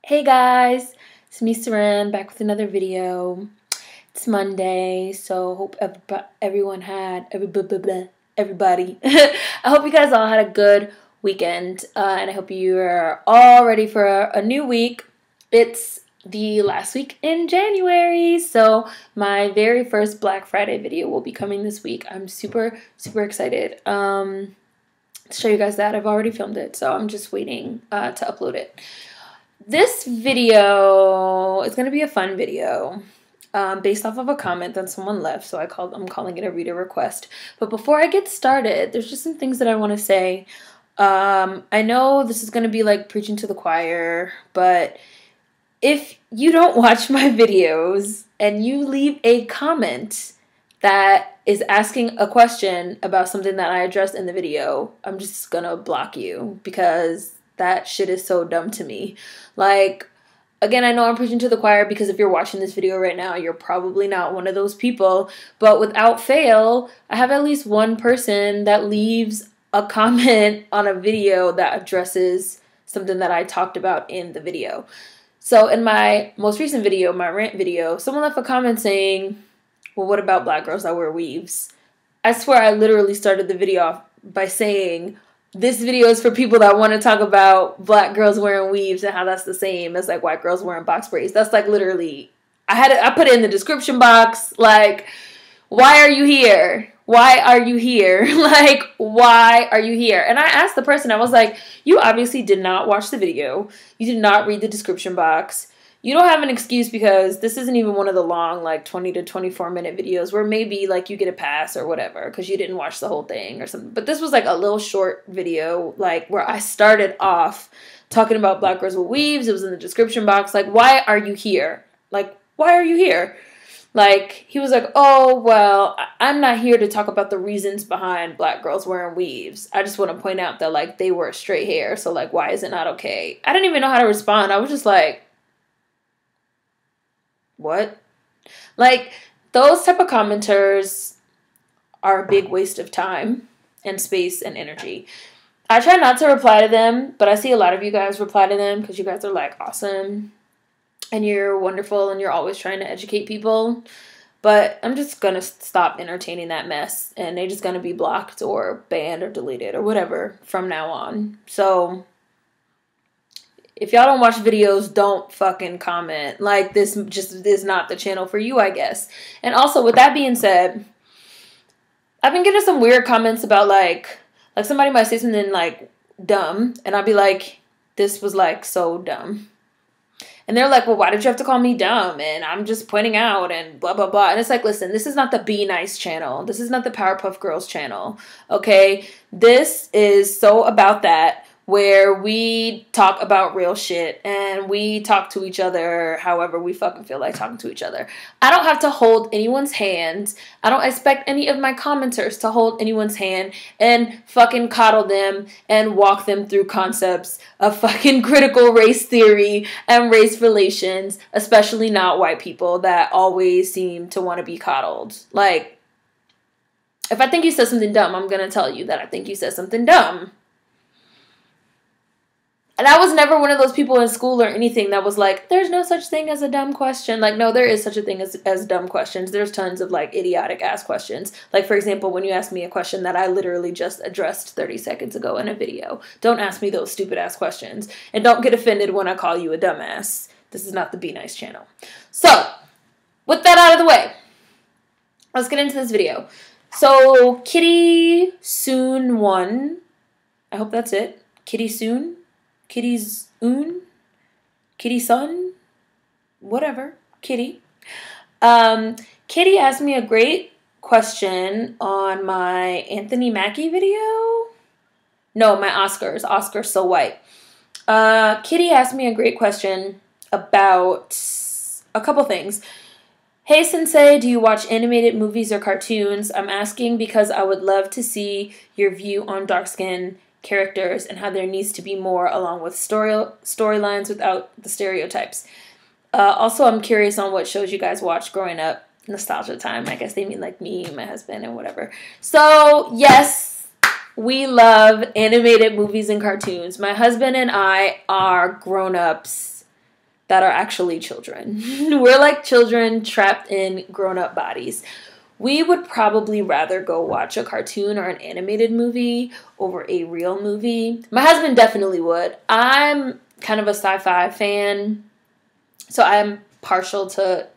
Hey guys, it's me Saran back with another video. It's Monday, so hope everyone had everybody. I hope you guys all had a good weekend, and I hope you are all ready for a new week. It's the last week in January, so my very first Black Friday video will be coming this week. I'm super excited to show you guys that. I've already filmed it, so I'm just waiting to upload it. This video is going to be a fun video based off of a comment that someone left, so I'm calling it a reader request. But before I get started, there's just some things that I want to say. I know this is going to be like preaching to the choir, but if you don't watch my videos and you leave a comment that is asking a question about something that I addressed in the video, I'm just going to block you because that shit is so dumb to me. Like, again, I know I'm preaching to the choir because if you're watching this video right now, you're probably not one of those people. But without fail, I have at least one person that leaves a comment on a video that addresses something that I talked about in the video. So in my most recent video, my rant video, someone left a comment saying, well, what about black girls that wear weaves? I swear I literally started the video off by saying, this video is for people that want to talk about black girls wearing weaves and how that's the same as like white girls wearing box braids. That's like literally, I put it in the description box. Like, why are you here? Why are you here? Like, why are you here? And I asked the person, I was like, you obviously did not watch the video. You did not read the description box. You don't have an excuse because this isn't even one of the long, like, 20 to 24 minute videos where maybe, like, you get a pass or whatever because you didn't watch the whole thing or something. But this was, like, a little short video, like, where I started off talking about black girls with weaves. It was in the description box. Like, why are you here? Like, why are you here? Like, he was like, oh, well, I'm not here to talk about the reasons behind black girls wearing weaves. I just want to point out that, like, they wear straight hair. So, like, why is it not okay? I didn't even know how to respond. I was just like, what? Like, those type of commenters are a big waste of time and space and energy. I try not to reply to them, but I see a lot of you guys reply to them because you guys are like awesome and you're wonderful and you're always trying to educate people. But I'm just gonna stop entertaining that mess and they're just gonna be blocked or banned or deleted or whatever from now on. So if y'all don't watch videos, don't fucking comment. Like, this just is not the channel for you, I guess. And also, with that being said, I've been getting some weird comments about, like somebody might say something, like, dumb. And I'll be like, this was, like, so dumb. And they're like, well, why did you have to call me dumb? And I'm just pointing out and blah, blah, blah. And it's like, listen, this is not the Be Nice channel. This is not the Powerpuff Girls channel, okay? This is so about that, where we talk about real shit and we talk to each other however we fucking feel like talking to each other. I don't have to hold anyone's hand. I don't expect any of my commenters to hold anyone's hand and fucking coddle them and walk them through concepts of fucking critical race theory and race relations, especially not white people that always seem to want to be coddled. Like, if I think you said something dumb, I'm gonna tell you that I think you said something dumb. And I was never one of those people in school or anything that was like, there's no such thing as a dumb question. Like, no, there is such a thing as dumb questions. There's tons of, like, idiotic ass questions. Like, for example, when you ask me a question that I literally just addressed 30 seconds ago in a video. Don't ask me those stupid ass questions. And don't get offended when I call you a dumbass. This is not the Be Nice channel. So, with that out of the way, let's get into this video. So, Kitty Soon 1, I hope that's it. Kitty Soon? Kitty's oon, Kitty son, whatever, Kitty. Kitty asked me a great question on my Anthony Mackie video. No, my Oscars So White. Kitty asked me a great question about a couple things. Hey Sensei, do you watch animated movies or cartoons? I'm asking because I would love to see your view on dark skin characters and how there needs to be more along with storylines without the stereotypes. Also, I'm curious on what shows you guys watched growing up. Nostalgia time. I guess they mean like me, my husband, and whatever. So, yes, we love animated movies and cartoons. My husband and I are grown-ups that are actually children. We're like children trapped in grown-up bodies. We would probably rather go watch a cartoon or an animated movie over a real movie. My husband definitely would. I'm kind of a sci-fi fan, so I'm partial to,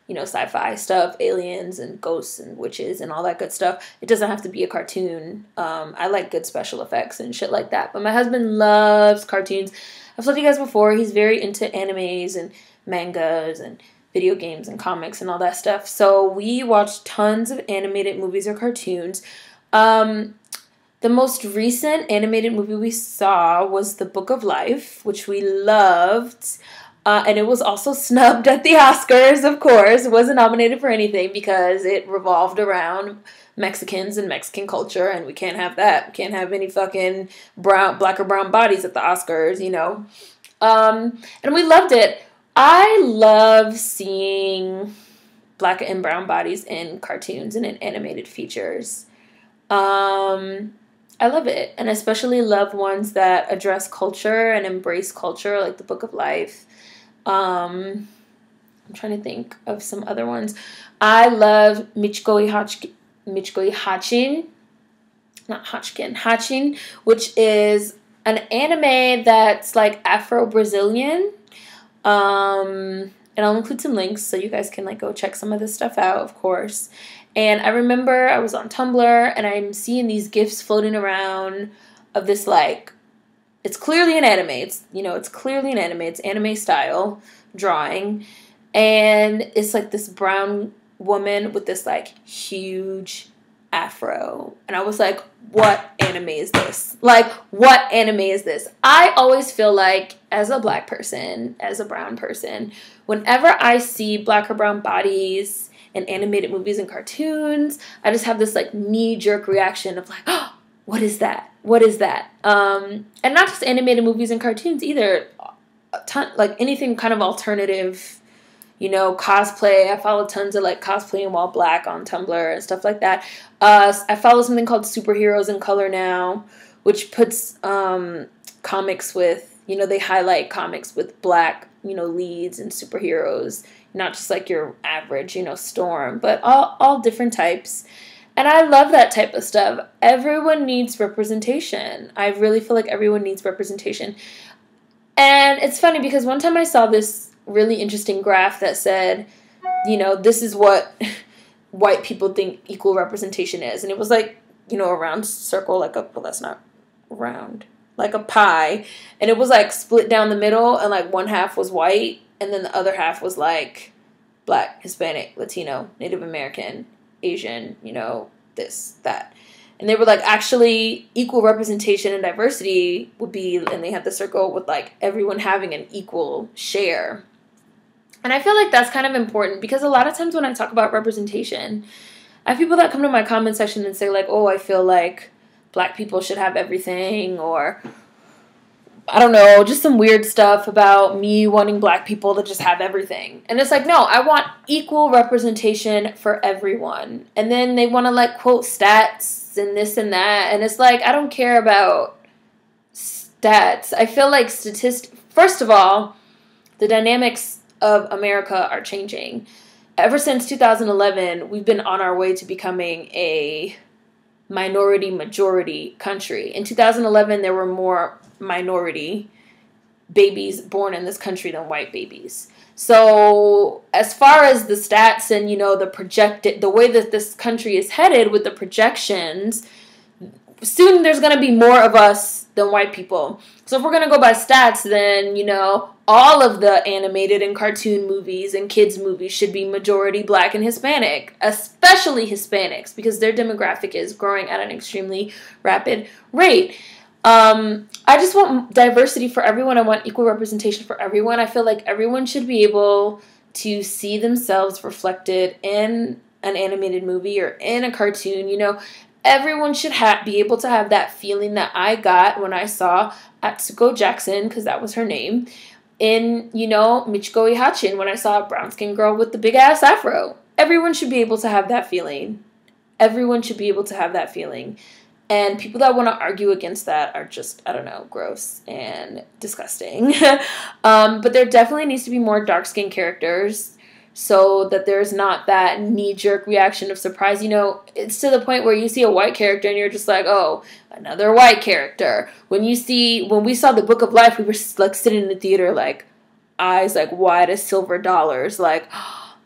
you know, sci-fi stuff, aliens and ghosts and witches and all that good stuff. It doesn't have to be a cartoon. I like good special effects and shit like that. But my husband loves cartoons. I've told you guys before, he's very into animes and mangas and video games and comics and all that stuff. So we watched tons of animated movies or cartoons. The most recent animated movie we saw was The Book of Life, which we loved. And it was also snubbed at the Oscars, of course. It wasn't nominated for anything because it revolved around Mexicans and Mexican culture, and we can't have that. We can't have any fucking black or brown bodies at the Oscars, you know. And we loved it. I love seeing black and brown bodies in cartoons and in animated features. I love it. And especially love ones that address culture and embrace culture, like The Book of Life. I'm trying to think of some other ones. I love Hatchin, which is an anime that's like Afro-Brazilian. And I'll include some links so you guys can like go check some of this stuff out, of course. And I remember I was on Tumblr and I'm seeing these GIFs floating around of this like, it's clearly an anime. It's, you know, it's clearly an anime. It's anime style drawing. And it's like this brown woman with this like huge afro. And I was like, what anime is this? Like, what anime is this? I always feel like as a black person, as a brown person, whenever I see black or brown bodies in animated movies and cartoons, I just have this like knee-jerk reaction of like, oh, what is that? What is that? And not just animated movies and cartoons either. Like anything kind of alternative, you know, cosplay. I follow tons of like cosplaying while black on Tumblr and stuff like that. I follow something called Superheroes in Color now, which puts comics with, you know, they highlight comics with black, you know, leads and superheroes, not just like your average, you know, Storm, but all different types. And I love that type of stuff. Everyone needs representation. I really feel like everyone needs representation. And it's funny because one time I saw this really interesting graph that said, you know, this is what white people think equal representation is. And it was like, you know, a round circle, like a, well, that's not round, like a pie. And it was like split down the middle and like one half was white and then the other half was like black, Hispanic, Latino, Native American, Asian, you know, this, that. And they were like, actually, equal representation and diversity would be, and they had the circle with like everyone having an equal share. And I feel like that's kind of important because a lot of times when I talk about representation, I have people that come to my comment section and say like, oh, I feel like black people should have everything, or I don't know, just some weird stuff about me wanting black people to just have everything. And it's like, no, I want equal representation for everyone. And then they want to like quote stats and this and that. And it's like, I don't care about stats. I feel like first of all, the dynamics of America are changing. Ever since 2011, we've been on our way to becoming a minority-majority country. In 2011, there were more minority babies born in this country than white babies. So as far as the stats and, you know, the way that this country is headed with the projections, soon there's going to be more of us than white people. So if we're going to go by stats, then, you know, all of the animated and cartoon movies and kids movies should be majority black and Hispanic, especially Hispanics, because their demographic is growing at an extremely rapid rate. I just want diversity for everyone. I want equal representation for everyone. I feel like everyone should be able to see themselves reflected in an animated movie or in a cartoon. You know, everyone should be able to have that feeling that I got when I saw Atsuko Jackson, because that was her name, in, you know, Michiko Hatchin, when I saw a brown-skinned girl with the big-ass afro. Everyone should be able to have that feeling. Everyone should be able to have that feeling. And people that want to argue against that are just, I don't know, gross and disgusting. But there definitely needs to be more dark-skinned characters so that there's not that knee-jerk reaction of surprise. You know, it's to the point where you see a white character and you're just like, oh, another white character. When we saw the Book of Life, we were like sitting in the theater like eyes like wide as silver dollars, like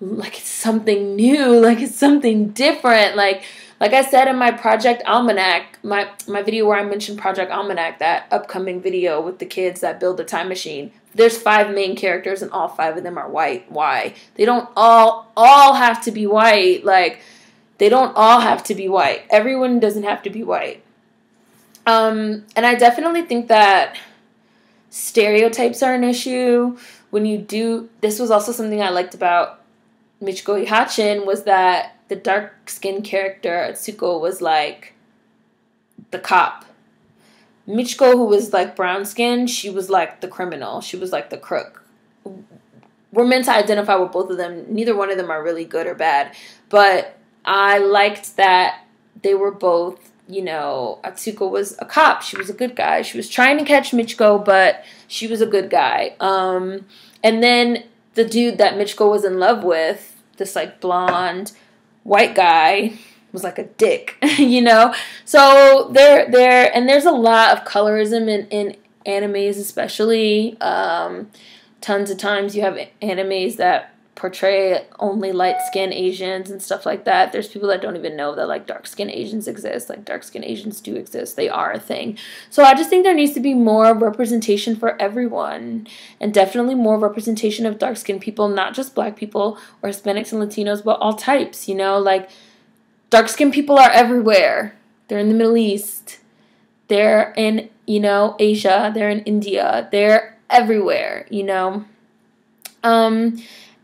it's something new, like it's something different. Like I said in my Project Almanac, my video where I mentioned Project Almanac, that upcoming video with the kids that build a time machine, there's 5 main characters and all 5 of them are white. Why? They don't all have to be white. Like, they don't all have to be white. Everyone doesn't have to be white. And I definitely think that stereotypes are an issue. When you do, this was also something I liked about Michiko Hatchin, was that the dark-skinned character, Atsuko, was like the cop. Michiko, who was like brown-skinned, she was like the criminal. She was like the crook. We're meant to identify with both of them. Neither one of them are really good or bad. But I liked that they were both, you know, Atsuko was a cop. She was a good guy. She was trying to catch Michiko, but she was a good guy. And then the dude that Michiko was in love with, this like blonde white guy, was like a dick, you know? So there's a lot of colorism in animes, especially. Tons of times you have animes that portray only light-skinned Asians and stuff like that. There's people that don't even know that, like, dark-skinned Asians exist. Like, dark-skinned Asians do exist. They are a thing. So I just think there needs to be more representation for everyone, and definitely more representation of dark-skinned people, not just black people or Hispanics and Latinos, but all types, you know? Like, dark-skinned people are everywhere. They're in the Middle East. They're in, you know, Asia. They're in India. They're everywhere, you know?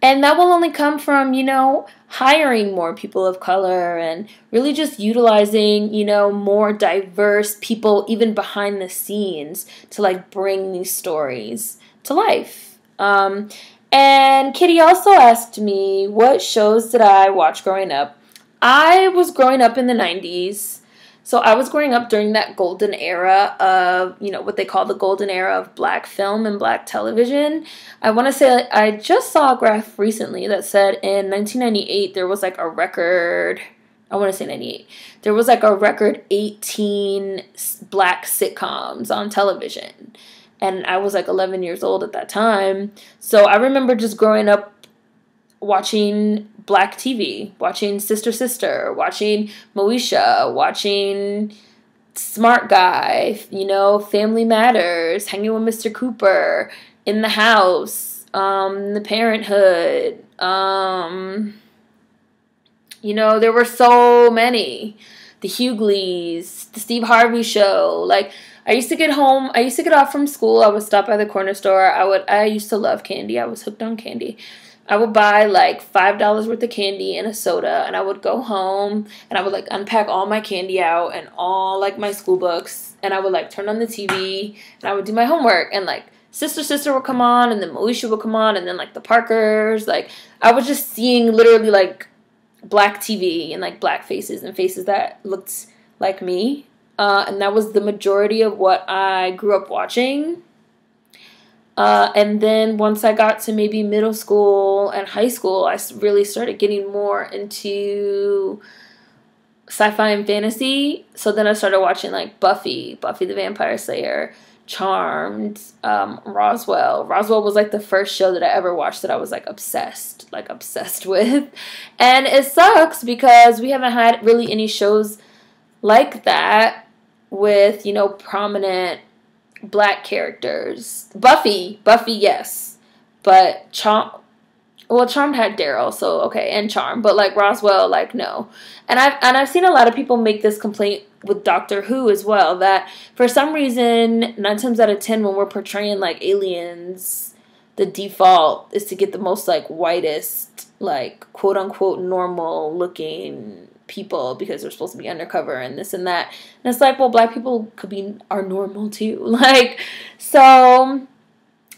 And that will only come from, you know, hiring more people of color and really just utilizing, you know, more diverse people even behind the scenes to, like, bring these stories to life. And Kitty also asked me, what shows did I watch growing up? I was growing up in the 90s. So I was growing up during that golden era of, you know, what they call the golden era of black film and black television. I want to say, I just saw a graph recently that said in 1998 there was like a record, I want to say 98, there was like a record 18 black sitcoms on television. And I was like 11 years old at that time. So I remember just growing up watching black TV, watching Sister Sister, watching Moesha, watching Smart Guy, you know, Family Matters, hanging with Mr. Cooper, In the House, The Parenthood. You know, there were so many. The Hughleys, the Steve Harvey Show. Like, I used to get off from school, I would stop by the corner store. I used to love candy. I was hooked on candy. I would buy like $5 worth of candy and a soda, and I would go home and I would like unpack all my candy out and all like my school books, and I would like turn on the TV and I would do my homework, and like Sister Sister would come on, and then Moesha would come on, and then like the Parkers. Like, I was just seeing literally like black TV and like black faces and faces that looked like me, and that was the majority of what I grew up watching. And then once I got to maybe middle school and high school, I really started getting more into sci-fi and fantasy. So then I started watching like Buffy the Vampire Slayer, Charmed, Roswell. Roswell was like the first show that I ever watched that I was like obsessed with. And it sucks because we haven't had really any shows like that with, you know, prominent black characters. Buffy, yes. But Charmed had Daryl, so okay, and Charmed, but like Roswell, like no. And I've seen a lot of people make this complaint with Doctor Who as well, that for some reason 9 times out of 10 when we're portraying like aliens, the default is to get the most like whitest, like quote unquote normal looking people because they're supposed to be undercover and this and that. And it's like, well, black people are normal too. Like, so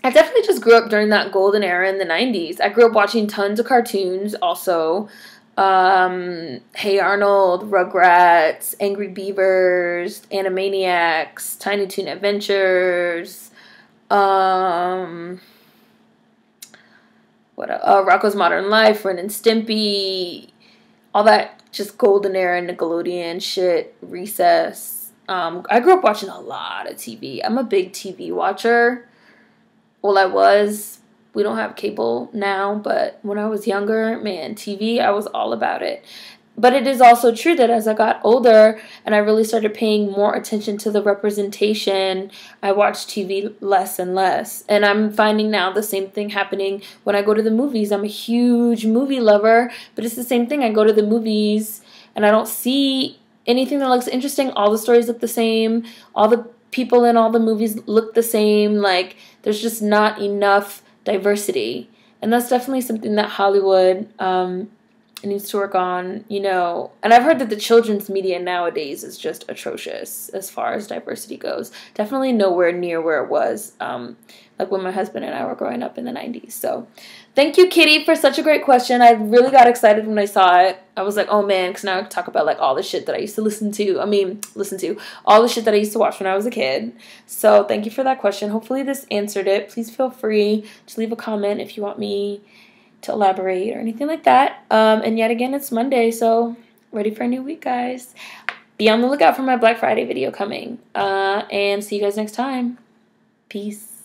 I definitely just grew up during that golden era in the 90s. I grew up watching tons of cartoons also. Hey Arnold, Rugrats, Angry Beavers, Animaniacs, Tiny Toon Adventures, Rocko's Modern Life, Ren and Stimpy, all that just golden era Nickelodeon shit, Recess. I grew up watching a lot of TV. I'm a big TV watcher. Well, I was. We don't have cable now, but when I was younger, man, TV, I was all about it. But it is also true that as I got older and I really started paying more attention to the representation, I watched TV less and less. And I'm finding now the same thing happening when I go to the movies. I'm a huge movie lover, but it's the same thing. I go to the movies and I don't see anything that looks interesting. All the stories look the same. All the people in all the movies look the same. Like, there's just not enough diversity. And that's definitely something that Hollywood needs to work on, you know. And I've heard that the children's media nowadays is just atrocious as far as diversity goes. Definitely nowhere near where it was like when my husband and I were growing up in the 90s. So thank you, Kitty, for such a great question. I really got excited when I saw it. I was like, oh man, because now I can talk about like all the shit that I used to listen to, all the shit that I used to watch when I was a kid. So thank you for that question. Hopefully this answered it. Please feel free to leave a comment if you want me to elaborate or anything like that. And yet again, it's Monday, so ready for a new week, guys. Be on the lookout for my Black Friday video coming. And see you guys next time. Peace.